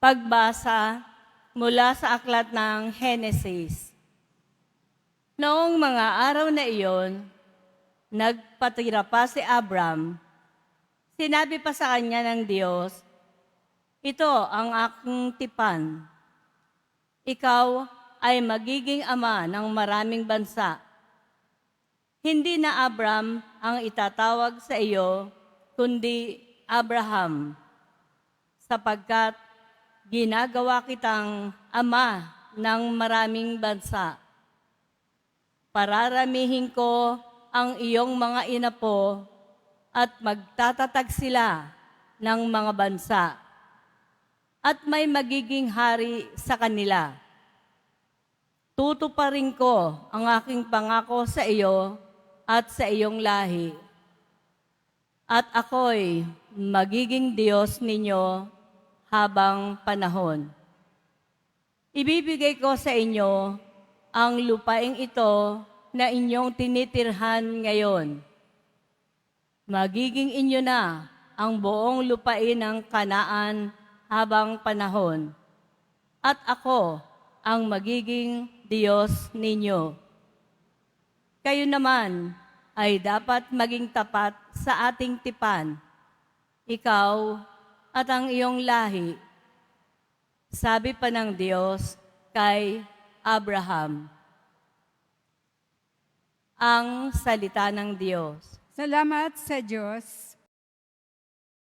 Pagbasa mula sa aklat ng Henesis. Noong mga araw na iyon, nagpatira pa si Abram. Sinabi pa sa kanya ng Diyos, "Ito ang aking tipan. Ikaw ay magiging ama ng maraming bansa. Hindi na Abram ang itatawag sa iyo, kundi Abraham, sapagkat ginagawa kitang ama ng maraming bansa. Pararamihin ko ang iyong mga inapo at magtatatag sila ng mga bansa, at may magiging hari sa kanila. Tutuparin ko ang aking pangako sa iyo at sa iyong lahi, at ako'y magiging Diyos ninyo habang panahon. Ibibigay ko sa inyo ang lupaing ito na inyong tinitirhan ngayon. Magiging inyo na ang buong lupain ng Kanaan habang panahon, at ako ang magiging Diyos ninyo. Kayo naman ay dapat maging tapat sa ating tipan, ikaw at ang iyong lahi. Sabi pa ng Diyos kay Abraham." Ang salita ng Diyos. Salamat sa Diyos.